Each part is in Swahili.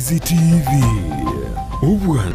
Ndizi TV. Ubwana.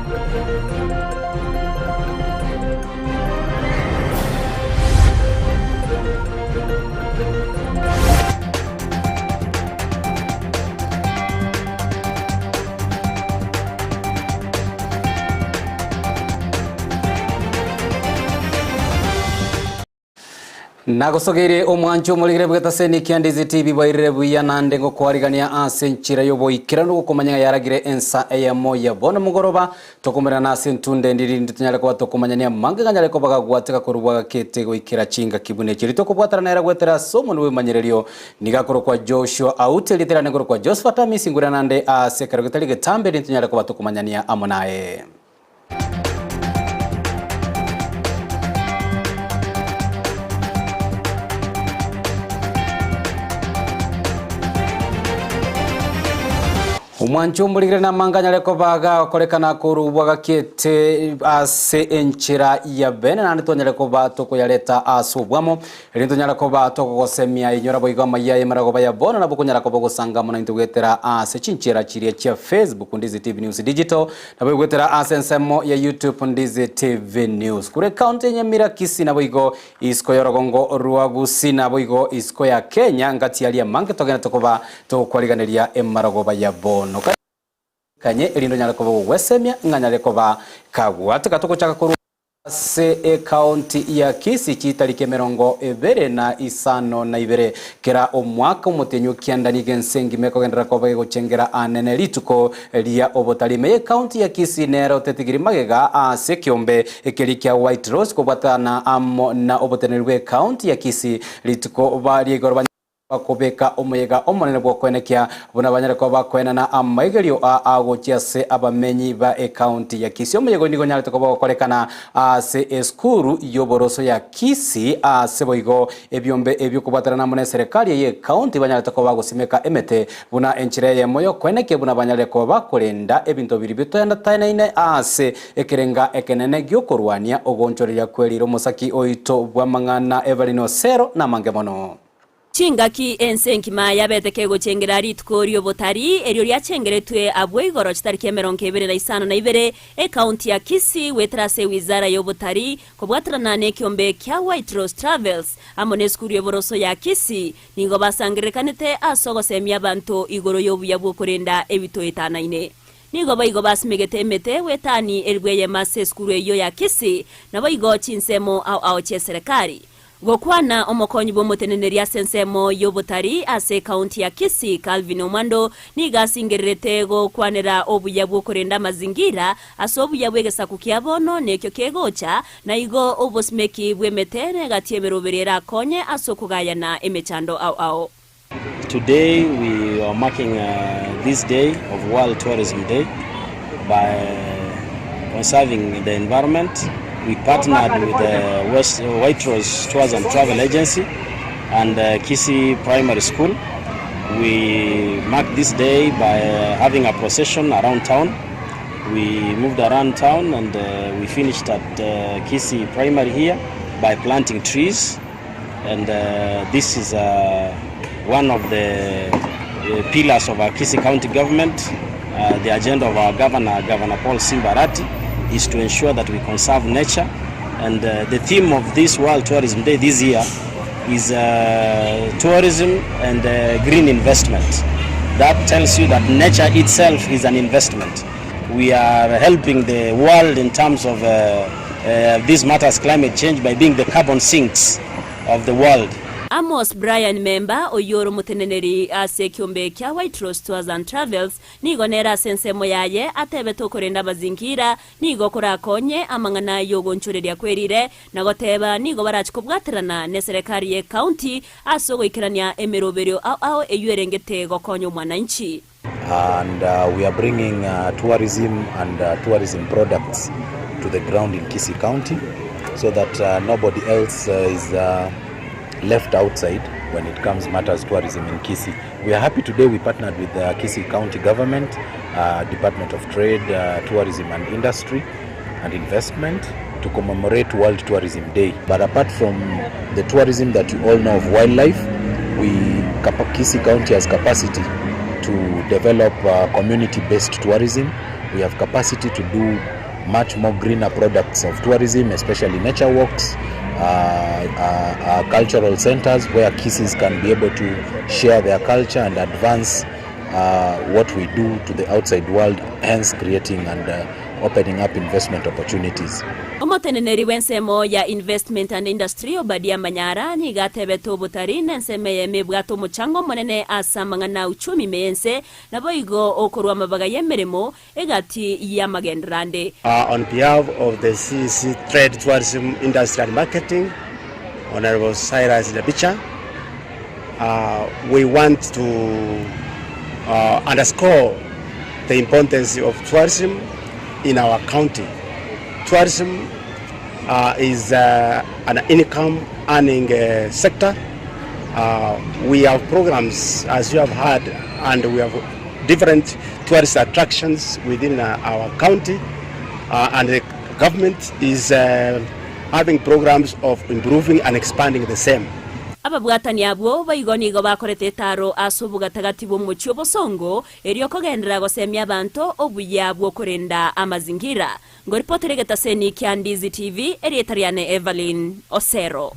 Nagosogere omwancho muligire bwetase ni Ndizi TV bairire buya nande ngo kwarigania ase nchira yobo ikira no kumanya yaragire Ensa Eyemo ya bona mugoroba tokumira na ase ntunde ndiri nditunyale kwa tokumanya mange ganyale ko bagagwateka kurubwa kete go ikira chinga kibune chirito kubwatara na yaragwetera somo nwe manyererio nigakoro kwa Joshua Auta litera ngoro kwa Josephat Amisi ngura nande ase karagutalige tambe nditunyale kwa tokumanya amonae. Umwancho mbuligire na manganya leko baga kolekana kurubwa gakete ase enchira ya bene nandi tonyale ko batoko yaleta asubwamo rinto nyala ko batoko gosemia inyora boiga Amayia marago baya bona nabo kunyala ko bogosanga mona intugwetera ase chinchira chirie cha Facebook Ndizi TV News Digital nabo gwetera ase nsemo ya YouTube Ndizi TV News kure county Nyamira Kisii nabo igo isko yorogongo ruwa Gusii nabo igo isko ya Kenya ngati yali mange togena tokoba to kwaliganeria emarago baya bona kanye elindo nyala ko wesemia nganyale ko ba kagwa tukatoko chaka kuru se county ya Kisii chitarike merongo ebere na isano na ibere kera omwaka umutenyo kiandani gensengi meko gendera ko bego chengera anene lituko lia obotalime county ya Kisii nero tetigiri magega ase kiombe ekelikia White Rose ko batana amo na obotenelwe county ya Kisii lituko bali gorba bakobeka omuyega omonene bwo kwenekia buna banyare ko bakwena na amayigelio agokia se abamenyi ba account ya Kisii omuyego nigo nyale to bakolekana se eskuru yoboroso ya Kisii se boigo ebyombe ebyo kubatana na mone serikali ye county banyare to bagosimeka emete buna enchire ye moyo kwenekia buna banyare ko bakolenda ebinto biri bitoyanda taine ase ekerenga ekenene gyokorwania ogonchorera kweliro musaki oito bwa mangana Everino Sero na mangemono Chingaki ensenki maya beteke gochengera ritkorio botari erio lya chengeretwe abwe igoro chitarike meronke ebere na isano na ibere county ya Kisii wetrase wizara yobotari kobwatrana ne kiombe kya White Rose Travels amone skuru yoboroso ya Kisii ningo basangirekanete asogosemya bantu igoro yobuya bwo kurenda ebito etanaine nigo baigo basmegete emete wetani elbweye mase skuru yo ya Kisii nabo igo chinsemo au che serikali Gokwana omokonyi bomoteneneria sensemo yobotari ase county ya Kisii Calvin Omando niga singerete gokwanera obuya bwo kurenda mazingira asobuya bwegesa kukiabono nekyo kegocha na igo obosmeki bwemetere gatieberoberera konye asokugayana emechando au. Today we are marking this day of World Tourism Day by conserving the environment. We partnered with the White Rose Tours and Travel Agency and Kisii Primary School. We marked this day by having a procession around town. We moved around town and we finished at Kisii Primary here by planting trees. And this is one of the pillars of our Kisii County government. The agenda of our Governor Paul Simbarati is to ensure that we conserve nature, and the theme of this World Tourism Day this year is tourism and green investment. That tells you that nature itself is an investment. We are helping the world in terms of these matters climate change by being the carbon sinks of the world. Amos Brian member oyoro muteneneri ase kiombe kya White Rose Tours and Travels nigo nera sensemo yaye atebe tokorenda mazingira nigo korakonye amangana yogonchoreria kwerire nagoteba nigo barachikobwaterana ne serikali ye county asogo ikirania emeroberio au eyuerengete gokonyo mwananchi. And we are bringing tourism and tourism products to the ground in Kisii County so that nobody else is left outside when it comes matters tourism in Kisii. We are happy today we partnered with the Kisii County Government, Department of Trade, Tourism and Industry and Investment to commemorate World Tourism Day. But apart from the tourism that you all know of wildlife, Kisii County has capacity to develop community-based tourism. We have capacity to do much more greener products of tourism, especially nature walks, cultural centers where Kisiis can be able to share their culture and advance what we do to the outside world, hence creating and opening up investment opportunities. Omoteneneri wensemo ya investment and industry obadia manyara ni gatebe to butari nenseme ye bwato muchango monene asamanga na uchumi mense na boigo okorwa mabaga yemeremo egati ya magendrandi. On behalf of the CC Trade, Tourism, Industry and Marketing, Honorable Cyrus Lebicha, we want to underscore the importance of tourism in our county. Tourism is an income earning sector. We have programs, as you have heard, and we have different tourist attractions within our county, and the government is having programs of improving and expanding the same. Ababwatani abo baigonigo bakorete taro asubuga tagatibo muchyo bosongo eriyo kogendera gosemya bantu obuya bwo korenda amazingira ngo reporterega seni kya Ndizi TV erietariane Evelyn Osero.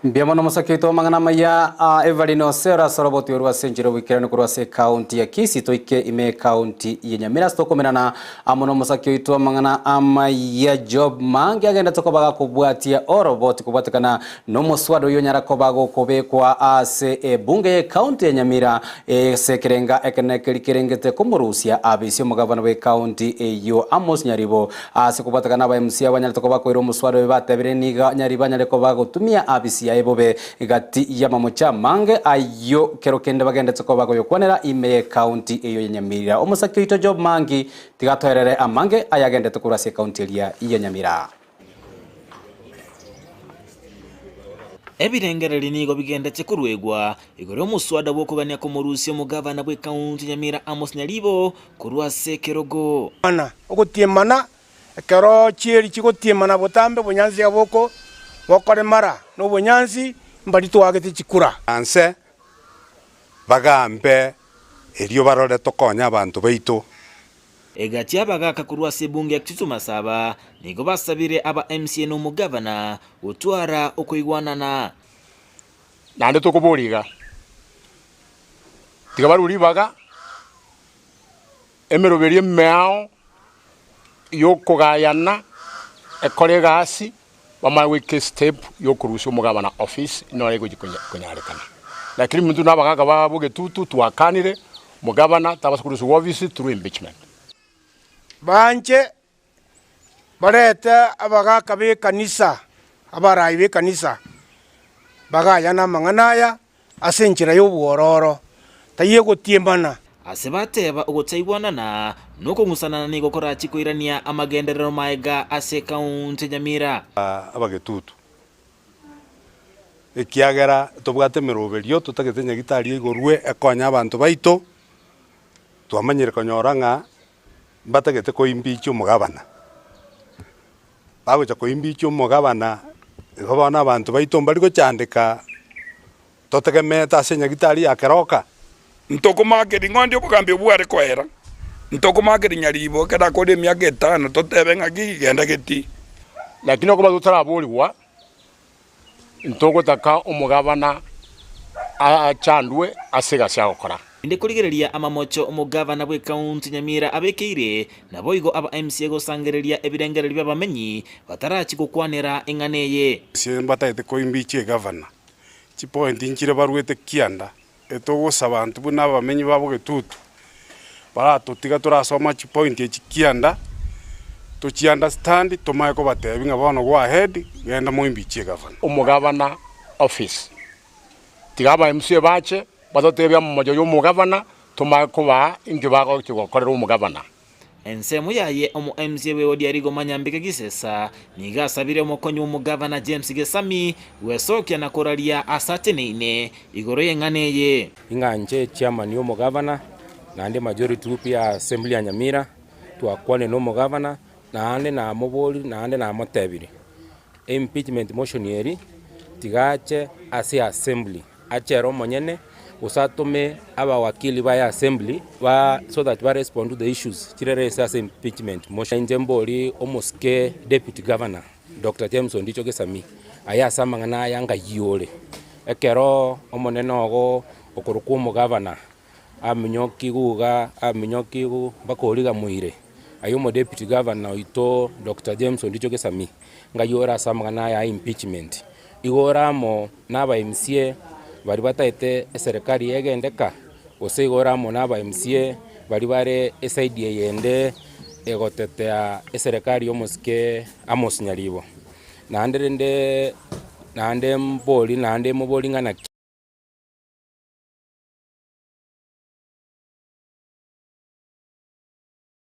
Mbiamono musakito mangana maya Evelyn Osero soroboti urwa senjiro wikirano kurwa se county ya Kisii toike ime county ya Nyamira stokomena na amono musakito mangana Amayia job mangi agenda tokobaga kubwatia oroboti kubwatikana no muswado yo nyara kobago kobekwa ase bunge county ya Nyamira sekerenga ekenekerengete komurusia abisi mugavana we county yo Amos Nyaribo ase kubwatikana ba MC abanyara tokobago iro muswado batebere niga Nyariba nyare kobago tumia abisi ebobe gati ya mamucha mange ayo kerokende bagende tsokobago yokwanera ime county eyo Nyamira omusakito job mangi tigatwerere amange ayagende tukurase county ya Nyamira. Ebirengereri nigo bigendetse kurwegwa igoro muswada bwo kugania ko murusi mu gavana bwe county Nyamira Amos Nyaribo kurwase kerogo ana ogotiemana kero chiri chigotiemana botambe bunyanzi aboko wakore mara no bunyanzi mbalito wagete chikura anse bagambe eriyo barore tokonya abantu baito egati abagaka kurwase bunge yakitsu masaba nigo basabire aba MC no mugavana utwara okoigwanana nande tokoboriga tigabaruri baga emeroberie meao yokogayana ekorega wamaweke step yokurusha umugabana office nore kunyarekana lakini muntu nabagaga babuge tutu twakanire mugabana tabaskurusha office through impeachment banje bareta abagaka be kanisa abarayi be kanisa bagayana manganaya asenjira y'ubuororo tayiye gotiembana asebateba ogotsaibwanana nuko ngusana nigo korachi koirania amagenderero maega ase county Nyamira abagetutu ekiagera tobwate meroberio tutagete nyagitari igorwe ekonya abantu baito twamanyire konyoranga batagete ko imbichi umugabana bagocha ko imbichi umugabana igobana abantu baito mbari go chandika totegemeta ase nyagitari akeroka ntoko makeri ngondi obugambi bware kwera ntoko makeri Nyaribo keda kode myaka 5 totebe ngaki genda geti lakini okuba tutarabulwa ntoko taka umugabana achandwe asiga cyakora inde kurigereria amamocho umugavana bwe county Nyamira abekeire naboigo aba MC go sangereria ebirengereri byabamenyi batarachi gukwanera enganeye simbataite ko imbichi governor chipoint inchire barwete kianda etogosa abantu buna bamenyi babo getutu baratotiga turasoma chipoint echikianda to understand tomaye ko batebi ngabono go ahead genda mu imbichi governor umugavana office tigaba MC bache batotebya mu mojo yo mugavana tomaye ko ba ingibago kigukorera umugavana ensemu yaye omu MC we odiarigo manyambike gisesa niga sabire mukonyi umugavana James Gesami wesokya nakoralia asateneine igoro yenganeye inganje chairman yo mugavana nande majority group ya assembly ya Nyamira twakwane no mugavana nande na moboli nande na motebiri impeachment motion yeri tigache asi assembly achero monyene usatume aba wakili ba assembly so that we respond to the issues chirere sasa impeachment motion njemboli omoske deputy governor Dr. James Ndicho Gesami aya samangana yanga yole ekero omoneno ogo okuruku mu governor aminyokigu bakoliga muire ayo deputy governor ito Dr. James Ndicho Gesami ngayora samangana ya impeachment igoramo naba MCA bari bataite serikali yegendeka osigoramo naba MCA bari bare SIDA yende egotetea serikali yomoske Amos Nyaribo nande mboli ngana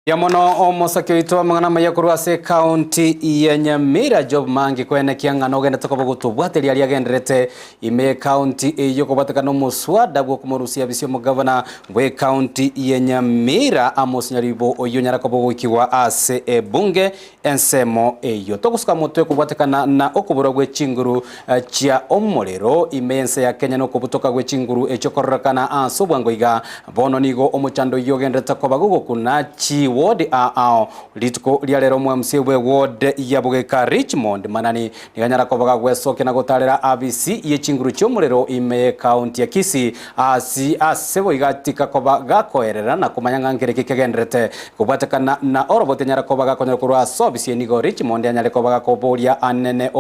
Yamono omosaki oito amangana mayakuru ase county ya Nyamira job mangi kwene kiangano genda tokobo gutubwateria ali agenderete ime county eyo kubatekana muswada bwo kumurusia bisio mu governor bwe county ya Nyamira Amos Nyaribo oyo nyarakobo wikiwa ase ebunge ensemo eyo tokusuka mutwe kubatekana na okubura gwe chinguru chia omolero imense ya Kenya no kubutoka gwe chinguru echo korrakana asobwango iga bono nigo omuchando yo genderete kobagugo kuna chi ward litko lialero mwamsie we ward ya Bugeka Richmond manani niganyara kobaga gwesoke na gotarera ABC ye chinguru cyomurero ime county ya Kisii asebo igatika kobaga koerera na kumanyanga ngereke kegendrete kubatakana na orobote nyara kobaga konyera kurwa sobisi nigo Richmond yanyale kobaga kobolia anene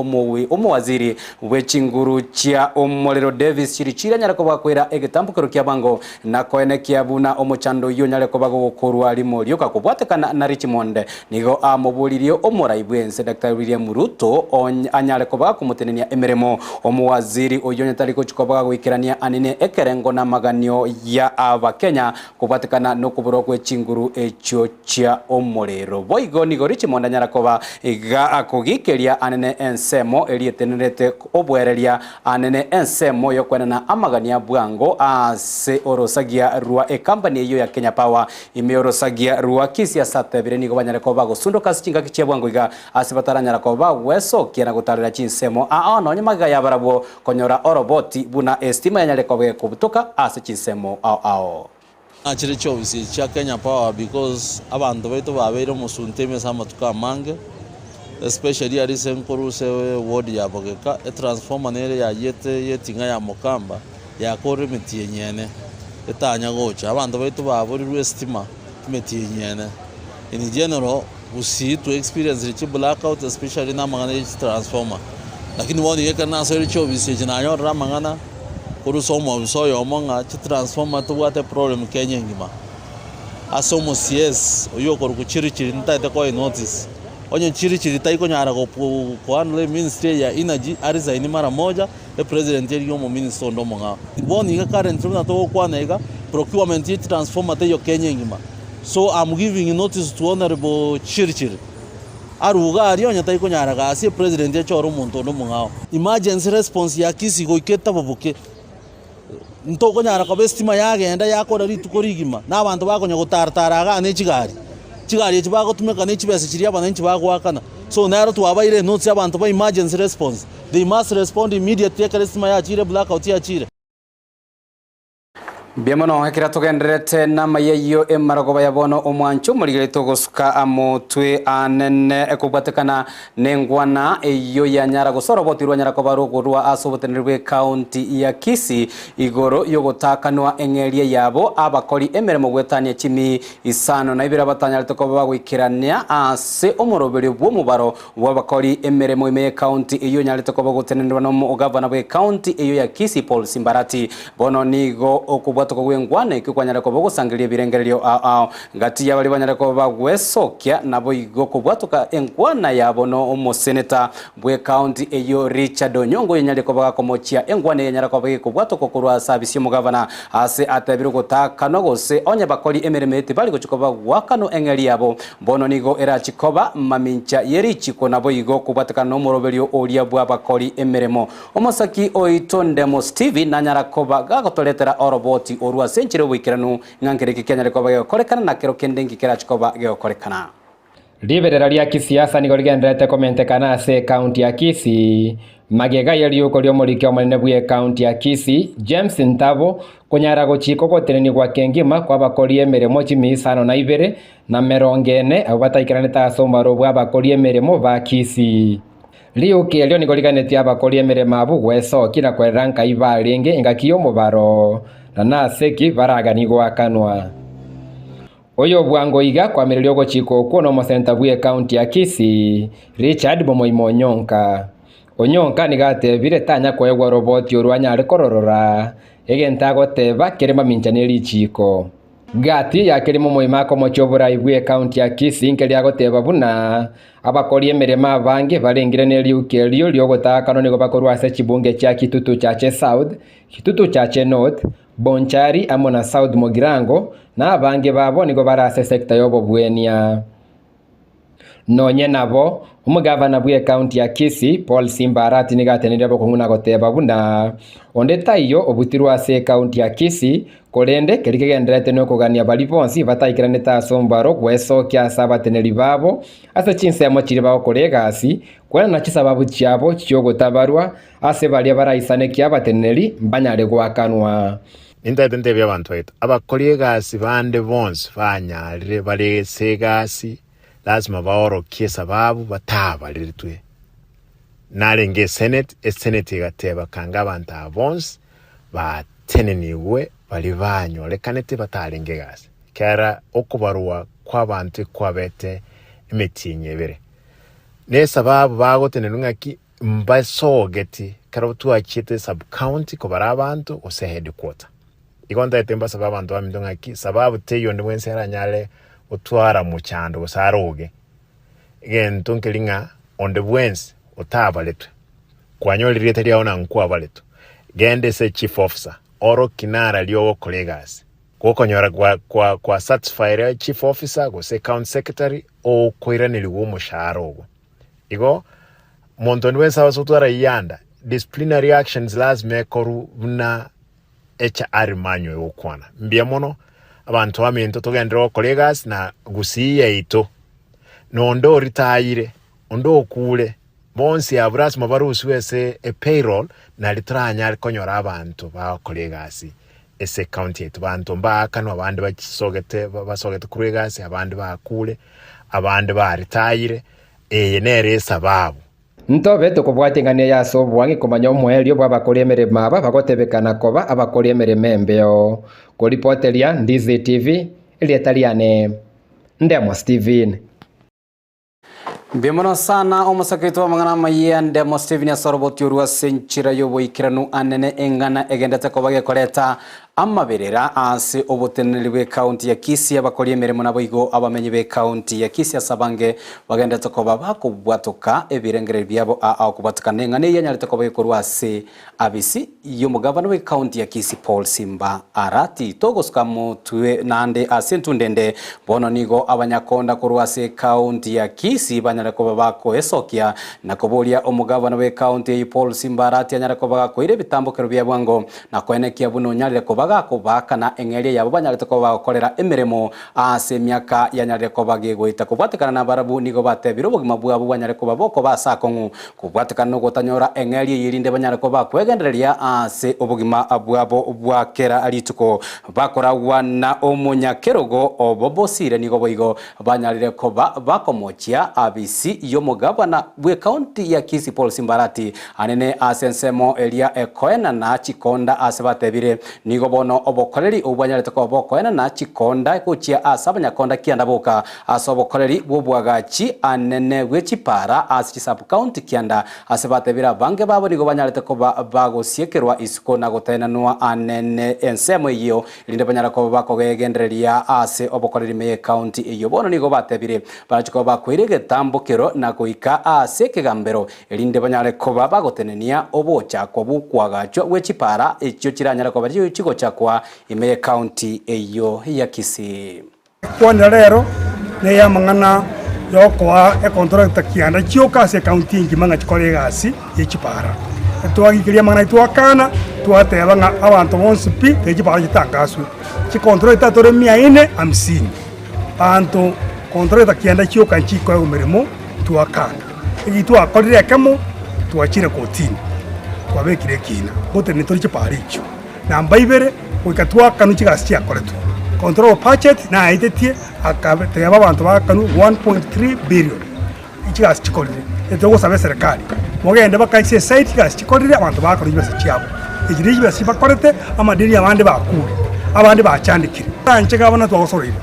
omuwaziri we chinguru chia omulero Davis chirichira nyara kobaga kwera egetambukero kyabango na koene kyabuna omuchando yo nyale kobaga gokorwa limolioka kubwatekana na Richmond nigo amobolirio omuraibwense Dr. William Ruto anyale kobaga kumutenenia emeremo omuwaziri oyo taliko chikobaga gwikirania anine ekerengo na maganio ya Abakenya kubwatekana no kuburo kwe chinguru echo chia omulero boigo nigo Richmond anyara koba iga akugikeria anene ensemo elietenerete obwereria anene ensemo yokwena na amagania bwango ase orosagia rua company eyo ya Kenya Power imeorosagia rua Kisii asatebire nigo banyare koba gusundo kasinga kichia bwango iga asibataranyara koba weso kiana gutarira chinsemo no nyamaga ya barabo konyora oroboti buna estima yanyare koba kubutoka ase chinsemo Achire chobisi cha Kenya Power because abantu baitu babeire musunteme samatuka mange especially arisen koruse ward ya Bugeka transformer nere ya yetinga ya Mukamba ya kore mitiyenyene etanya gocha abantu baitu baburirwe estima mitiyenyene in general Gusii to experience rich blackout especially na mangana transformer lakini woni yeka na so chobisi jinanyo ramangana kurusomo soyo monga transformer to what a problem Kenya ngima asomo CS oyo korukuchirichiri ntaite ko notice onye chirichiri taiko nyara ko anle ministry ya energy arizaini mara moja the president yeri mo minister ndo monga boni ka current na to kwa nega procurement yet transformer te yo Kenya ngima so I'm giving notice to honorable chirichiri aruga ariyo nya taiko nyara ga si president ya choro muntu ndo monga emergency response ya Kisii go iketa babuke ntoko nyara ko bestima yagenda yakora ritukorigima nabantu bakonya gutartaraga ne chigari ekibago tumeka ne kibese kiri abantu bagwakana so naro twabaire notes y'abantu ba emergency response they must respond immediately ekrestima yakire blackout yakire Biamono hakira tugenderete na mayeyo emaragoba yabono omwancho muligire togosuka amotwe anene ekubwatekana nengwana eyo yanyara gusoro botirwa nyara kobarugurwa asobotenerwe county ya Kisii igoro yogotakanwa engeria yabo abakori emeremo gwetania chimi isano na ibira batanya litokoba gwikirania ase omorobere bwo mubaro wabakori emeremo ime county eyo nyara litokoba gotenerwa no governor we county eyo ya Kisii Paul Simbarati bono nigo okubwa tukogwengwane kikwanyara ko bogusangiria birengererio ngati ya bali banyara ko bagwesokia nabo igo kubwatuka engwana yabo no omoseneta bwe county eyo Richard Onyongo yenyale ko bagakomochia engwane yenyara ko bagikubwatuka kurwa service mu governor ase atabiro gotaka no gose onye bakoli emeremete bali go chikoba wakano engeri yabo bono nigo era chikoba mamincha yeri chiko nabo igo kubwatuka no moroberio olia bwa bakoli emeremo omosaki oitonde mo Steve nanyara ko bagagotoletera oroboti orwa senchire wikiranu ngangereke Kenya ko bagekorekana na kero kendengi kerachikoba gekorekana Liberera ria kisiasa nigo ligendrete komente kana ase county ya Kisii magega yaliuko lyo mulikio manene bwa county ya Kisii James Ntabo kunyara guchiko goteneni gwa kengima kwa bakori emeremo chimisano na 2 na 40 abo bataikiranite asomaro bwa bakori emeremo ba Kisii. Liuki elio nigoliganetie abakori emeremo abo gwecoki na kweranka ibaringi ingakio mubaro na naseki baragani gwakanwa. Oyo bwango iga kwa mirilio gochiko kuno mosenta bwa county ya Kisii Richard Bomoimonyonka. Onyonka nigatebire tanya kwegwa roboti urwanya ari kororora egenta goteba kirima minchaneri chiko gati ya kirimo moimako mochobora ibwe county ya Kisii nkelia goteba buna abakori emerema bange barengire ne liukelio lyogotaka no nigo bakorwase chibunge cha Kitutu chache South, Kitutu chache North, Bonchari amona South Mogirango na abange babo nigo barase sekta yobo bwenia. Nonye nabo umugavana bwe county ya Kisii Paul Simbarati nigatenere bokunguna goteba buna onde tayo obutirwa se county ya Kisii kolende kelikegenderete no kugania bali bonsi bataikiranite asombaro gwecokia sabateneri babo ase chinsemo chiri bago kolegasi kwena na chisababu chiabo chiogotabarwa ase bali baraisane kia bateneri mbanyare gwakanwa. Intende bya abantu baitu abakolegasi bande bonsi banyarire bale segasi lazima baorokie sababu batabalirtwe narenge senate igateba kanga abantu abonsi bateneniwe bali banyolekanete batarenge gasi kera okubarwa kw'abantu kwabete emetinyebere ne sababu bagotenenunga ki mbasogeti kara tuachite sub county ko barabantu ose headquarter igonda etemba sababu abantu bamindonga ki sababu teyo ndwense haranyale utwara muchando usaroge again tunkelinga on the wens utabaletwe kwanyoli rieteri aona nkwa baletu gende se chief officer oro kinara lyo colleagues kokonyora kwa satisfy chief officer go se county secretary o koirane liwo musharo igo montoni wensa wasutwara yanda disciplinary actions lazima koru na HR manyo yokwana mbiamono abantu bamento togendero colleagues na Gusii yaito nondo ritaire ondo okule bonsi abras mabarusi wese a payroll na litranya konyora abantu ba colleagues ese county etu bantu mbakano abandi bakisogete basogete colleagues abandi bakule abandi ba ritaire nere sababu ntobe tukubwatingane ya sobwangi kumanya omwelio bwa bakori emerema aba bagotebekana koba abakori emerema embeo kuripotelia Ndizi TV ilietaliane Ndemo Steven. Bienvenido sana omusakito wa mangana Amayia Ndemo Steven ya soroboti urwa senchira yobo ikiranu anene engana egendete kobage koleta amaberera ase obuteneri bwe county ya Kisii abakori emeremo nabo igo abamenyi be county ya Kisii asabange bagendete koba bakubwatoka ebirengere byabo akubatika nengane yanyarete koba ikorwa ase Amisi y'umugavana we county ya Kisii Paul Simba arati togoskamu tuwe nande asentu ndende bono nigo abanyakonda korwa ase county ya Kisii banyare koba bako esokia na kobolia omugavana we county Paul Simba arati anyare koba ko ire bitambokero byabwango na kwenekia buno nyarire koba gakobaka na engeri yabo banyarete koba bakorera emeremo ase myaka yanyarire koba gegoita kubwatekana na barabu nigo batebiro bugima bwabo banyare koba boko basakongu kubwatekana no gotanyora engeri yirinde banyare koba kwegendereria ase obugima bwabo bwakera alituko bakora wana omunyakerogo obobosire nigo boigo banyarire koba bakomochia Amisi y'omugavana bwe county ya Kisii Paul Simbarati anene asensemo elia ekoena na chikonda ase batebire nigo bono obokoreri obwanyarete ko bokoena na chikonda kuchia asabanyakonda kiandaboka asobokoreri bwobwagachi anene wechipara ase sub county kianda ase batebira bange babo nigo banyarete ko bagosiekerwa isiko na gotenanwa anene ensemo iyo linde banyara ko bakogendereria ase obokoreri me county iyo bono nigo batebire barachiko bakwirege tambokero na kuika ase kigambero linde banyare ko bagotenenia obocha ko bukwagacho wechipara echo kiranyara ko bari chigo chakwa ime county iyo ya Kisii kwanda rero ne yamangana yokwa e contract kianda chioka se county ngimanga chikolegasi yechipara twagikiria mangana twakana twatebanga abantu bonse pi yechipara gitangaswe chi contract tatore 450 anto contract kianda chioka chiko umeremo twakana igi twakorire kamo twachire kotini twabekire kina bote ni tori chiparicho namba ibere ukatwa kanu chigasi yakoretu control budget na aitetie akabete abantu bakanu 1.3 billion ichigasi chikorire eto sabe serikali mogende bakaise site gasi chikorire abantu bakuru bese chiabo ijirije bese bakorete amadini abandi bakure abandi bachandikire anje gabana twagosorire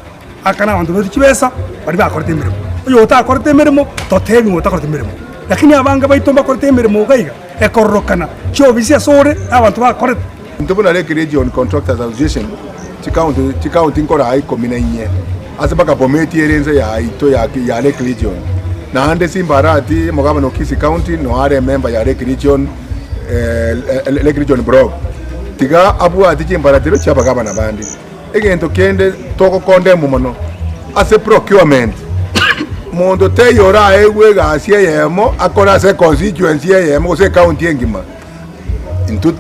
akana abantu bose chibesa bari bakorete imirimo uyo utakorete imirimo totebi utakorete imirimo lakini abanga baitomba korete imirimo gaiga ekorokana cyo bisi sore abantu bakorete ntubona le region contractors association chikaunti nkora ai komina nye ase baka bometi erenze ya ito ya le region na hande simbarati mogabano Kisii county no are member ya le region le region bro tiga abu ati chimbaratiro chaba gabana bandi egento kende toko konde mumono ase procurement mondo te yora ewe gasie Eyemo akora se constituency Eyemo se county engima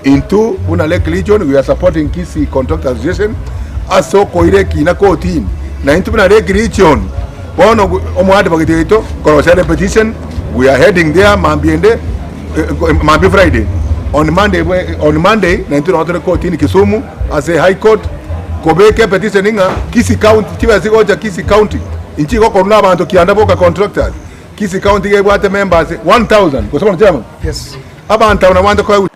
into una le region we are supporting Kisii Contractors Association aso koire kina kotin na into una le region bono omwade bagito korosere petition we are heading there mambiende mambi Friday on Monday na into other court in Kisumu as a high court kobeke petition inga Kisii county tiba zigoja Kisii county inchi ko koruna abantu kianda boka contractors Kisii county gebwate members 1000 kusoma chama yes abantu na wanda kwa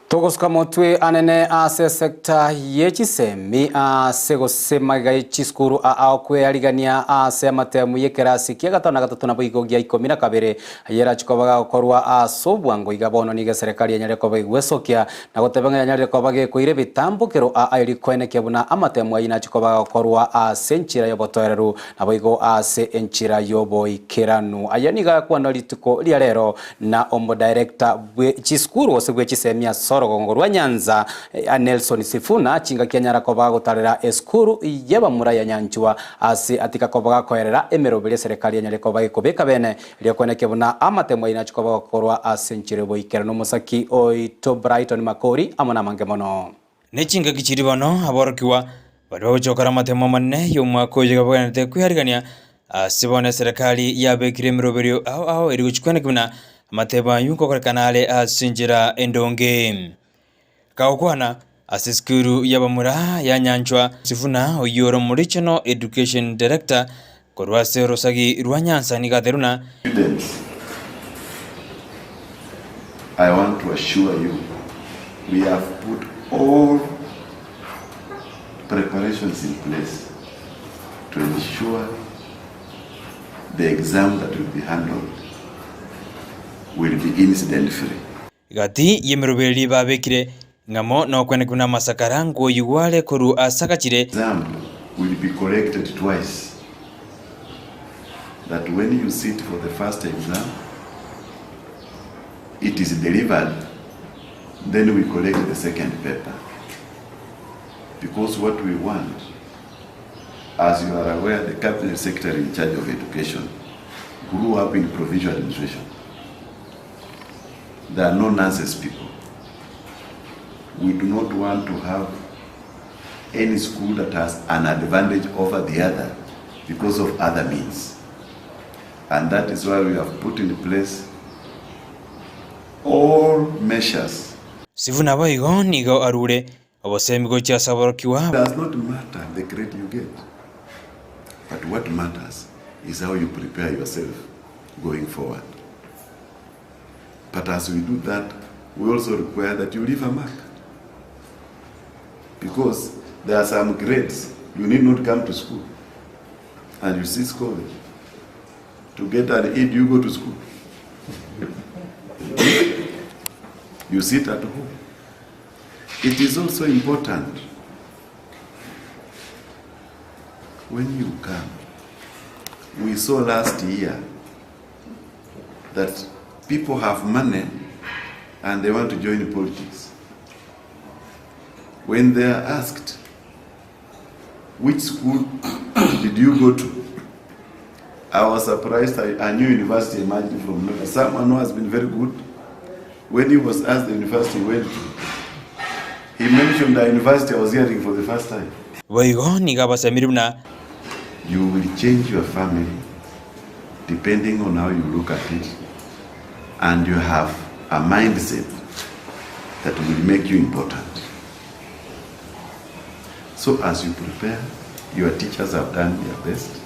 Togosuka motwe anene ase sekta yechisemi ase gosemaga chiskuru aokwe aligania ase amatemu yekerasi kia gatano gatatu na boigo gia 12 yera chikobaga korwa asobwango igabono niga serikali ya Nyareko bagwesokia na gotebenga ya Nyareko bage koire bitambukero airi kwene kebuna amatemu ayina chikobaga korwa ase nchira yobotoreru na boigo ase enchira yobo ikeranu ayaniga kwano lituko lia lero na ombo director chiskuru osegwe chisemia Rwa Nyanza Nelson Sifuna chinga Kenyara kobaga gutarira eskuru yeba muraya nyanchwa ase atika kobaga koerera emerobele serikali ya Nyareko bagikobeka bene rio kweneke buna amatemo ina chikobaga korwa ase nchirebo ikerano musaki oito Brighton Makori amona mangemono ne chinga kichiribano aborokiwa bari bachokara amatemo manne yo mwako yigabwanete kwiharigania asibone serikali ya bekire emeroberio aho eri guchikweneke buna amateba yuko korekanale asinjira endonge kaokwana asiskuru yabamura ya nyanchwa Sifuna oyoro murichano education director korwase rosagi Rwa Nyanza ni gateruna students. I want to assure you we have put all preparations in place to ensure the exam that will be handled will be incident free. Gati yemerobeli babekire ngamo no kwene kuna masakarango yuwale koru asakachire Exam will be corrected twice. That when you sit for the first exam, it is delivered, then we collect the second paper. Because what we want, as you are aware, the cabinet secretary in charge of education grew up in provincial administration. There are no nonsense people. We do not want to have any school that has an advantage over the other because of other means. And that is why we have put in place all measures. Sifuna baigo nigo arure obosemigo cha saborokiwa. It does not matter the grade you get. But what matters is how you prepare yourself going forward. But as we do that, we also require that you leave a mark. Because there are some grades you need not come to school. And you see schooling. To get an aid, you go to school. You sit at home. It is also important when you come. We saw last year that people have money and they want to join politics. When they are asked, which school did you go to? I was surprised a new university emerged from nowhere. Someone who has been very good. When he was asked the university he went to, he mentioned the university I was hearing for the first time. You will change your family depending on how you look at it. And you have a mindset that will make you important. So as you prepare, your teachers have done their best.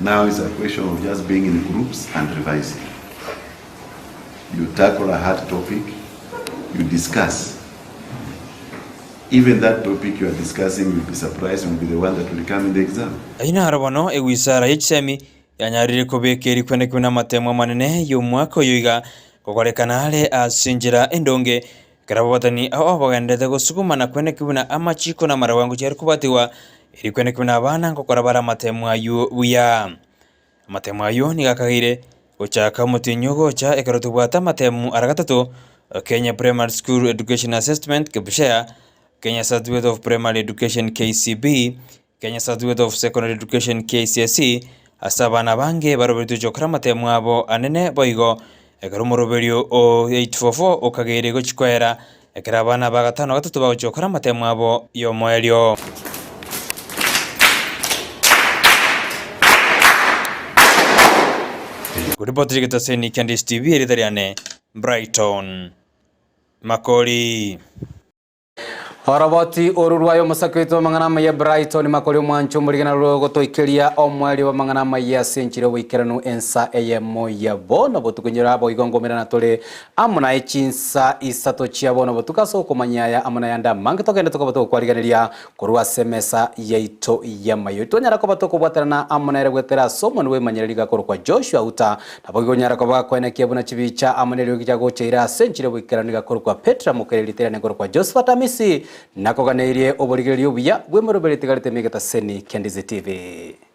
Now it's a question of just being in groups and revising. You tackle a hard topic, you discuss. Even that topic you are discussing, will be surprised, will be the one that will come in the exam. Aina harabano ewisara HSM yanyarire kubekeri kwene kuna matemo manene y'umwaka uyu kukorekana ale asinjira endonge karabatani aho bagendete gusugumana kwene kubuna amachiko na marawangu cyari kubatiwa iri kwene kubuna abana ngokora bara matemo ayu buya matemo ayu ni gakagire gochaka mutinyogo cha ekarotubata matemo aragatatu Kenya Primary School Education Assessment kebshaya Kenya Certificate of Primary Education KCB, Kenya Certificate of Secondary Education KCSE, asabana bange barobetu chokra matemu abo anene boigo ekarumo roberio o 844 okagere gochikwera ekarabana bagatano gatatu ba chokra matemu abo yo moelio. Kuripoti kitaseni Candice TV eritariane Brighton Makori. Oroboti orurwayo musakito mangana ya Brighton makori mwancho murigana rogo toikeria omwali wa mangana ya senchire wikeranu Ensa Eyemo yabo no botukunyira abo igongomera na tole amuna echinsa isato chiabo no botukaso komanyaya amuna yanda mange tokende tokobato kwariganiria kurwa semesa yaito yamayo tonyara ko batoko bwatarana amuna eregwetera somo nwe manyaririga korwa Joshua Auta nabogonyara ko bakwene kiabuna chibicha amuna ryo kijago cheira senchire wikeranu gakorwa Petra mukerelitera ne korwa Josephat Amisi nako ganeirie oborigerio buya bwe moroberete garite megata seni Ndizi TV.